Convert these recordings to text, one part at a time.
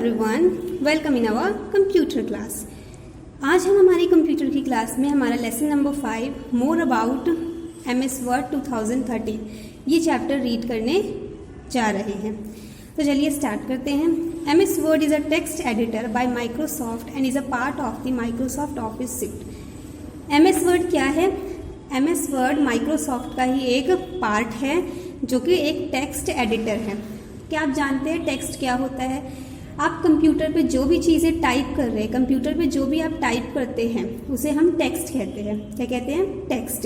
everyone, welcome in our computer class। आज हम हमारी कंप्यूटर की क्लास में हमारा lesson number 5 more about MS word 2013 ये चैप्टर रीड करने जा रहे हैं। तो चलिए स्टार्ट करते हैं। MS word is a text editor bye Microsoft and is a part of the Microsoft office suit. MS word क्या है? MS वर्ड माइक्रोसॉफ्ट का ही एक पार्ट है जो कि एक टेक्स्ट एडिटर है। क्या आप जानते हैं टेक्स्ट क्या होता है? आप कंप्यूटर पे जो भी चीज़ें टाइप कर रहे हैं, कंप्यूटर पे जो भी आप टाइप करते हैं उसे हम टेक्स्ट कहते हैं। क्या कहते हैं? टेक्स्ट।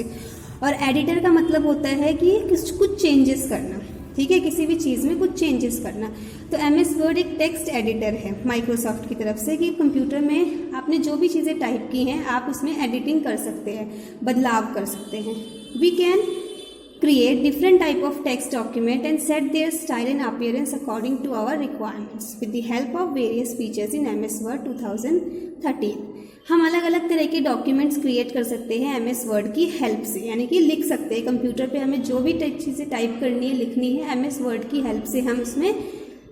और एडिटर का मतलब होता है कि कुछ चेंजेस करना, ठीक है, किसी भी चीज़ में कुछ चेंजेस करना। तो MS वर्ड एक टेक्स्ट एडिटर है माइक्रोसॉफ्ट की तरफ से कि कंप्यूटर में आपने जो भी चीज़ें टाइप की हैं आप उसमें एडिटिंग कर सकते हैं, बदलाव कर सकते हैं। We can create different type of text document and set their style and appearance according to our requirements with the help of various features in MS Word 2013। हम अलग अलग तरह के डॉक्यूमेंट्स क्रिएट कर सकते हैं MS वर्ड की help से, यानी कि लिख सकते हैं। कंप्यूटर पे हमें जो भी चीज़ें टाइप करनी है, लिखनी है, MS वर्ड की हेल्प से हम उसमें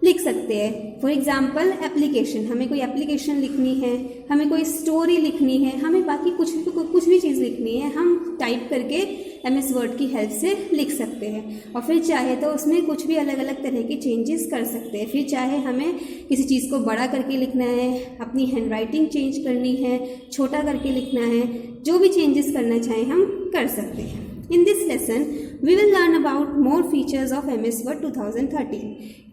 लिख सकते हैं। फॉर एग्जाम्पल एप्लीकेशन, हमें कोई एप्लीकेशन लिखनी है, हमें कोई स्टोरी लिखनी है, हमें बाकी कुछ भी चीज़ लिखनी है, हम टाइप करके MS वर्ड की हेल्प से लिख सकते हैं। और फिर चाहे तो उसमें कुछ भी अलग अलग तरह के चेंजेस कर सकते हैं। फिर चाहे हमें किसी चीज़ को बड़ा करके लिखना है, अपनी हैंड राइटिंग चेंज करनी है, छोटा करके लिखना है, जो भी चेंजेस करना चाहें हम कर सकते हैं। In this lesson, we will learn about more features of MS Word 2013।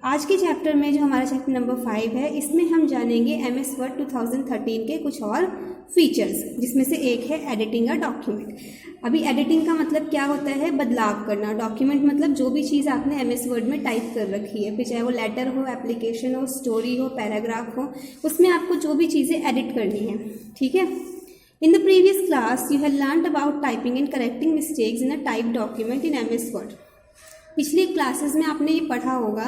आज के चैप्टर में जो हमारा चैप्टर नंबर 5 है, इसमें हम जानेंगे MS Word 2013 के कुछ और फीचर्स, जिसमें से एक है एडिटिंग अ डॉक्यूमेंट। अभी एडिटिंग का मतलब क्या होता है? बदलाव करना। डॉक्यूमेंट मतलब जो भी चीज़ आपने MS वर्ड में टाइप कर रखी है, फिर चाहे वो लेटर हो, एप्लीकेशन हो, स्टोरी हो, पैराग्राफ हो, उसमें आपको जो भी चीज़ें एडिट करनी है, ठीक है। In the previous class, you had learned about typing and correcting mistakes in a typed document in MS Word। पिछली क्लासेस में आपने ये पढ़ा होगा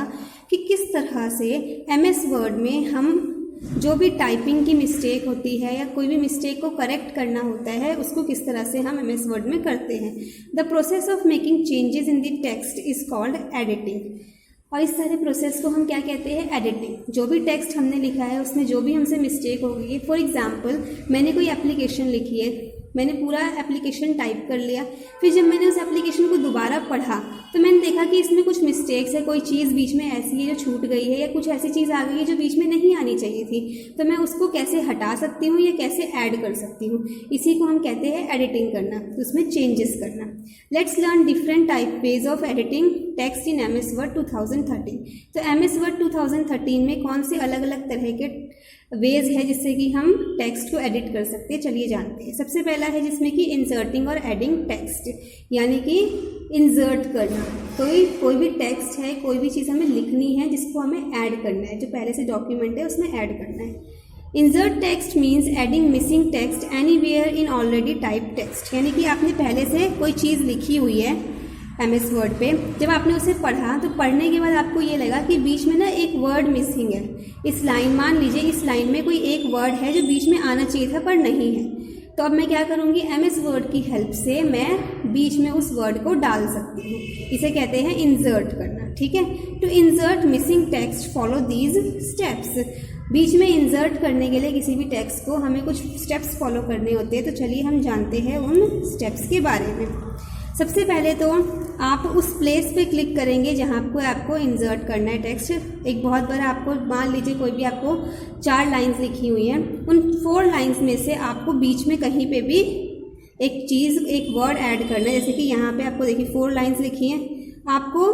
कि किस तरह से MS Word में हम जो भी टाइपिंग की मिस्टेक होती है या कोई भी मिस्टेक को करेक्ट करना होता है उसको किस तरह से हम MS Word में करते हैं। The process of making changes in the text is called editing. और इस सारे प्रोसेस को हम क्या कहते हैं? एडिटिंग। जो भी टेक्स्ट हमने लिखा है उसमें जो भी हमसे मिस्टेक हो गई है, फॉर एग्जांपल मैंने कोई एप्लीकेशन लिखी है, मैंने पूरा एप्लीकेशन टाइप कर लिया, फिर जब मैंने उस एप्लीकेशन को दोबारा पढ़ा तो मैंने देखा कि इसमें कुछ मिस्टेक्स है, कोई चीज़ बीच में ऐसी है जो छूट गई है या कुछ ऐसी चीज़ आ गई है जो बीच में नहीं आनी चाहिए थी, तो मैं उसको कैसे हटा सकती हूँ या कैसे ऐड कर सकती हूँ, इसी को हम कहते हैं एडिटिंग करना, उसमें चेंजेस करना। Let's learn different type ways of editing text in MS Word 2013। तो MS Word 2013 में कौन से अलग अलग तरह के वेज है जिससे कि हम टेक्स्ट को एडिट कर सकते हैं, चलिए जानते हैं। सबसे पहला है जिसमें कि इंसर्टिंग और एडिंग टेक्स्ट, यानी कि इंसर्ट करना। कोई भी टेक्स्ट है, कोई भी चीज़ हमें लिखनी है जिसको हमें ऐड करना है, जो पहले से डॉक्यूमेंट है उसमें ऐड करना है। Insert text means adding missing text anywhere in already type text, यानी कि आपने पहले से कोई चीज़ लिखी हुई है MS वर्ड पे, जब आपने उसे पढ़ा तो पढ़ने के बाद आपको ये लगा कि बीच में ना एक वर्ड मिसिंग है। इस लाइन, मान लीजिए इस लाइन में कोई एक वर्ड है जो बीच में आना चाहिए था पर नहीं है, तो अब मैं क्या करूँगी? MS वर्ड की हेल्प से मैं बीच में उस वर्ड को डाल सकती हूँ। इसे कहते हैं इंसर्ट करना, ठीक है। To insert missing text follow these steps. बीच में इंसर्ट करने के लिए किसी भी टेक्स्ट को हमें कुछ स्टेप्स फॉलो करने होते हैं, तो चलिए हम जानते हैं उन स्टेप्स के बारे में। सबसे पहले तो आप उस प्लेस पे क्लिक करेंगे जहाँ पे आपको इंसर्ट करना है टेक्स्ट। एक बहुत बड़ा आपको, मान लीजिए कोई भी आपको 4 लाइंस लिखी हुई हैं, उन 4 लाइंस में से आपको बीच में कहीं पे भी एक चीज़, एक वर्ड ऐड करना है। जैसे कि यहाँ पे आपको देखिए 4 लाइंस लिखी हैं, आपको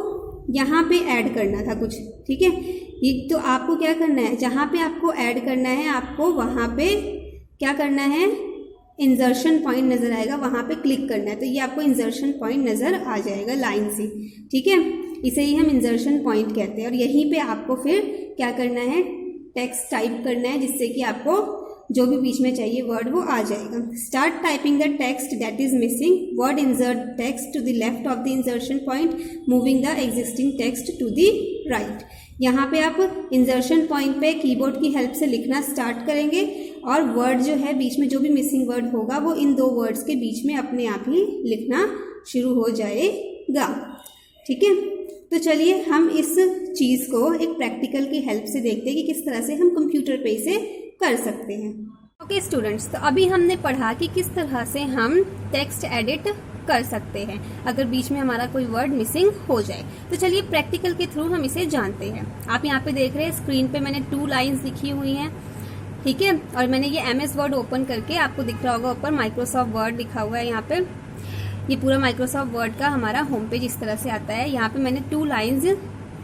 यहाँ पे ऐड करना था कुछ, ठीक है। ये तो आपको क्या करना है, जहाँ पे आपको ऐड करना है आपको वहाँ पे क्या करना है? इंसर्शन पॉइंट नज़र आएगा, वहाँ पे क्लिक करना है, तो ये आपको इंसर्शन पॉइंट नज़र आ जाएगा लाइन से, ठीक है। इसे ही हम इंसर्शन पॉइंट कहते हैं। और यहीं पे आपको फिर क्या करना है? टेक्स्ट टाइप करना है, जिससे कि आपको जो भी बीच में चाहिए वर्ड वो आ जाएगा। Start typing the text that is missing word, insert text to the left of the insertion point, moving the existing text to the right. यहाँ पे आप इंसर्शन पॉइंट पे कीबोर्ड की हेल्प से लिखना स्टार्ट करेंगे और वर्ड जो है बीच में जो भी मिसिंग वर्ड होगा वो इन 2 वर्ड्स के बीच में अपने आप ही लिखना शुरू हो जाएगा, ठीक है। तो चलिए हम इस चीज़ को एक प्रैक्टिकल की हेल्प से देखते हैं कि किस तरह से हम कंप्यूटर पे इसे कर सकते हैं। ओके स्टूडेंट्स, तो अभी हमने पढ़ा कि किस तरह से हम टेक्स्ट एडिट कर सकते हैं अगर बीच में हमारा कोई वर्ड मिसिंग हो जाए। तो चलिए प्रैक्टिकल के थ्रू हम इसे जानते हैं। आप यहाँ पे देख रहे हैं स्क्रीन पे मैंने 2 लाइन्स लिखी हुई हैं, ठीक है, और मैंने ये MS वर्ड ओपन करके आपको दिख रहा होगा ऊपर माइक्रोसॉफ्ट वर्ड लिखा हुआ है। यहाँ पे ये पूरा माइक्रोसॉफ्ट वर्ड का हमारा होम पेज इस तरह से आता है। यहाँ पे मैंने 2 लाइन्स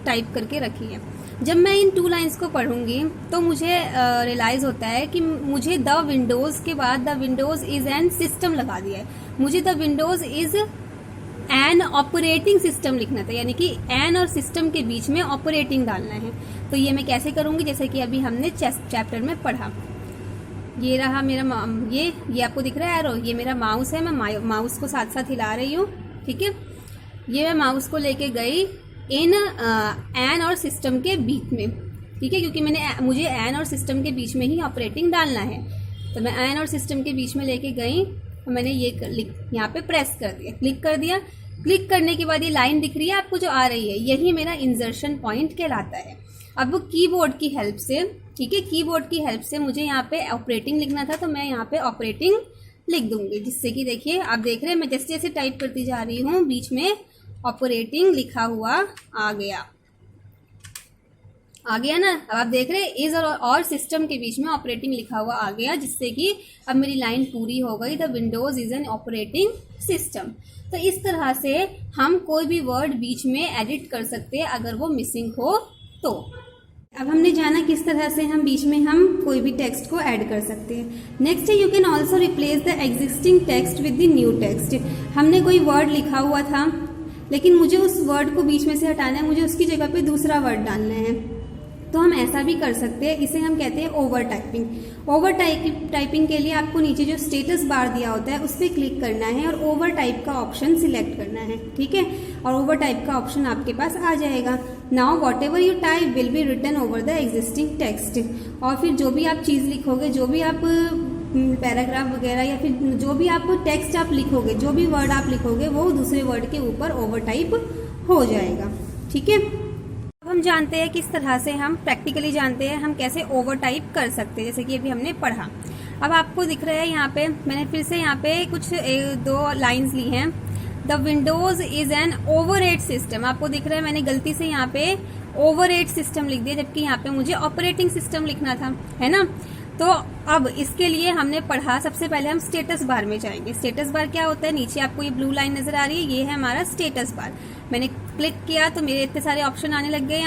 टाइप करके रखी है। जब मैं इन 2 लाइन्स को पढ़ूंगी तो मुझे रियलाइज होता है कि मुझे द विंडोज के बाद the Windows is an system लगा दिया है। मुझे the Windows is an operating system लिखना था, यानी कि एन और सिस्टम के बीच में ऑपरेटिंग डालना है। तो ये मैं कैसे करूंगी, जैसे कि अभी हमने चैप्टर में पढ़ा। ये रहा मेरा ये आपको दिख रहा है एरो, ये मेरा माउस है। मैं माउस को साथ साथ हिला रही हूँ, ठीक है। ये मैं माउस को लेके गई इन एन और सिस्टम के बीच में, ठीक है, क्योंकि मुझे एन और सिस्टम के बीच में ही ऑपरेटिंग डालना है। तो मैं एन और सिस्टम के बीच में लेके गई और मैंने ये यहाँ पे प्रेस कर दिया, क्लिक कर दिया। क्लिक करने के बाद ये लाइन दिख रही है आपको जो आ रही है, यही मेरा इंसर्शन पॉइंट कहलाता है। अब वो कीबोर्ड की हेल्प से, ठीक है, कीबोर्ड की हेल्प से मुझे यहाँ पे ऑपरेटिंग लिखना था, तो मैं यहाँ पे ऑपरेटिंग लिख दूंगी, जिससे कि देखिए आप देख रहे हैं मैं जैसे जैसे टाइप करती जा रही हूँ बीच में ऑपरेटिंग लिखा हुआ आ गया ना। अब आप देख रहे हैं इज और सिस्टम के बीच में ऑपरेटिंग लिखा हुआ आ गया, जिससे कि अब मेरी लाइन पूरी हो गई। The Windows is an operating system. तो इस तरह से हम कोई भी वर्ड बीच में एडिट कर सकते हैं अगर वो मिसिंग हो तो। अब हमने जाना किस तरह से हम बीच में हम कोई भी टेक्स्ट को ऐड कर सकते हैं। नेक्स्ट है you can also replace the existing text with the new text. हमने कोई वर्ड लिखा हुआ था, लेकिन मुझे उस वर्ड को बीच में से हटाना है, मुझे उसकी जगह पे दूसरा वर्ड डालना है, तो हम ऐसा भी कर सकते हैं। इसे हम कहते हैं ओवर टाइपिंग। ओवर टाइपिंग के लिए आपको नीचे जो स्टेटस बार दिया होता है उस पर क्लिक करना है और ओवर टाइप का ऑप्शन सिलेक्ट करना है, ठीक है, और ओवर टाइप का ऑप्शन आपके पास आ जाएगा। Now whatever you type will be written over the existing text. और फिर जो भी आप चीज़ लिखोगे, जो भी आप पैराग्राफ वगैरह या फिर जो भी आप टेक्स्ट आप लिखोगे, जो भी वर्ड आप लिखोगे वो दूसरे वर्ड के ऊपर ओवर टाइप हो जाएगा, ठीक है। अब हम जानते हैं किस तरह से हम प्रैक्टिकली जानते हैं हम कैसे ओवर टाइप कर सकते हैं, जैसे कि अभी हमने पढ़ा। अब आपको दिख रहा है यहाँ पे मैंने फिर से यहाँ पे कुछ 2 लाइन्स ली हैं। The Windows is an overhead system. आपको दिख रहा है मैंने गलती से यहाँ पे ओवरहेड सिस्टम लिख दिया, जबकि यहाँ पे मुझे ऑपरेटिंग सिस्टम लिखना था, है ना। तो अब इसके लिए हमने पढ़ा, सबसे पहले हम स्टेटस बार में जाएंगे। स्टेटस बार क्या होता है, नीचे आपको ये ब्लू लाइन नजर आ रही है, ये है हमारा स्टेटस बार। मैंने क्लिक किया तो मेरे इतने सारे ऑप्शन आने लग गए।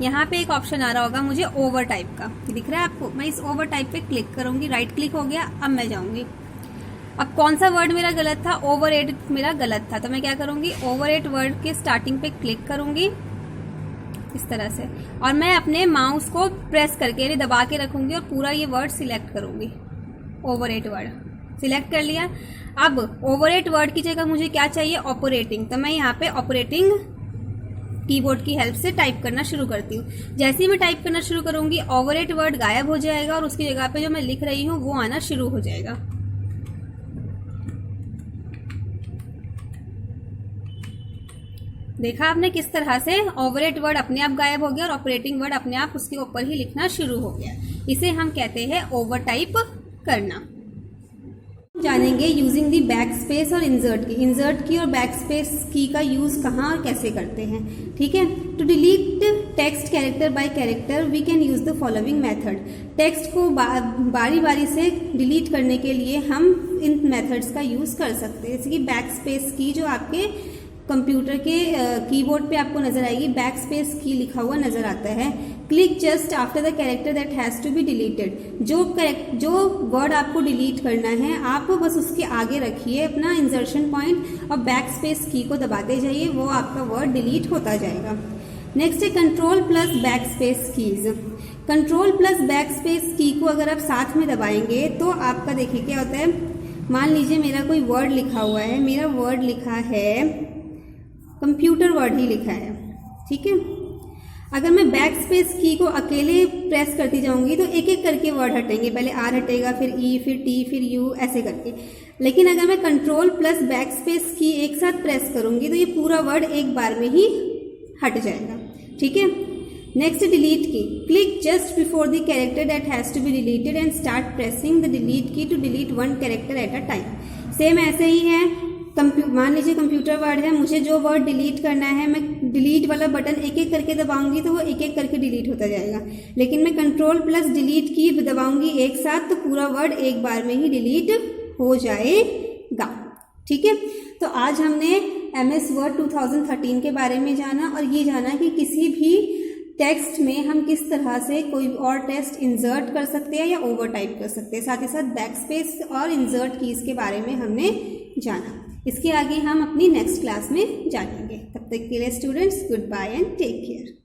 यहाँ पे एक ऑप्शन आ रहा होगा मुझे ओवर टाइप का, दिख रहा है आपको। मैं इस ओवर टाइप पे क्लिक करूंगी, राइट क्लिक हो गया। अब मैं जाऊंगी, अब कौन सा वर्ड मेरा गलत था, ओवरहेड मेरा गलत था, तो मैं क्या करूंगी, ओवरहेड वर्ड के स्टार्टिंग पे क्लिक करूंगी इस तरह से, और मैं अपने माउस को प्रेस करके यानी दबा के रखूंगी और पूरा ये वर्ड सिलेक्ट करूंगी। ओवरहेड वर्ड सिलेक्ट कर लिया। अब ओवरहेड वर्ड की जगह मुझे क्या चाहिए, ऑपरेटिंग, तो मैं यहाँ पे ऑपरेटिंग कीबोर्ड की हेल्प से टाइप करना शुरू करती हूँ। जैसे ही मैं टाइप करना शुरू करूंगी ओवरहेड वर्ड गायब हो जाएगा और उसकी जगह पे जो मैं लिख रही हूँ वो आना शुरू हो जाएगा। देखा आपने किस तरह से ओवरहेड वर्ड अपने आप गायब हो गया और ऑपरेटिंग वर्ड अपने आप उसके ऊपर ही लिखना शुरू हो गया। इसे हम कहते हैं ओवर टाइप करना। जानेंगे यूजिंग दी बैक स्पेस और इंसर्ट की। इंसर्ट की और बैक स्पेस की का यूज कहाँ और कैसे करते हैं, ठीक है। To delete text character by character we can use the following method. Text को बारी बारी से डिलीट करने के लिए हम इन मेथड्स का यूज कर सकते हैं। जैसे कि बैक स्पेस की जो आपके कंप्यूटर के कीबोर्ड पे आपको नजर आएगी, बैक स्पेस की लिखा हुआ नजर आता है। Click just after the character that has to be deleted. जो वर्ड आपको डिलीट करना है आप बस उसके आगे रखिए अपना इंसर्शन पॉइंट और बैक स्पेस की को दबाते जाइए, वो आपका वर्ड डिलीट होता जाएगा। नेक्स्ट है control plus back space keys. Control plus back space key को अगर आप साथ में दबाएंगे तो आपका देखिए क्या होता है। मान लीजिए मेरा कोई वर्ड लिखा हुआ है, मेरा वर्ड लिखा है कंप्यूटर वर्ड ही लिखा है, ठीक है। अगर मैं बैक स्पेस की को अकेले प्रेस करती जाऊंगी तो एक एक करके वर्ड हटेंगे, पहले आर हटेगा, फिर ई, फिर टी, फिर यू, ऐसे करके। लेकिन अगर मैं कंट्रोल प्लस बैक स्पेस की एक साथ प्रेस करूंगी तो ये पूरा वर्ड एक बार में ही हट जाएगा। ठीक है, next delete key, click just before the character that has to be deleted and start pressing the delete key to delete one character at a time. Same ऐसे ही है, मान लीजिए कंप्यूटर वर्ड है, मुझे जो वर्ड डिलीट करना है, मैं डिलीट वाला बटन एक एक करके दबाऊंगी तो वो एक एक करके डिलीट होता जाएगा, लेकिन मैं कंट्रोल प्लस डिलीट की दबाऊंगी एक साथ तो पूरा वर्ड एक बार में ही डिलीट हो जाएगा। ठीक है, तो आज हमने MS वर्ड 2013 के बारे में जाना और ये जाना कि किसी भी टेक्स्ट में हम किस तरह से कोई और टेक्स्ट इंसर्ट कर सकते हैं या ओवर टाइप कर सकते हैं। साथ ही साथ बैकस्पेस और इंसर्ट कीज के बारे में हमने जाना। इसके आगे हम अपनी नेक्स्ट क्लास में जानेंगे। तब तक के लिए students, goodbye and take care.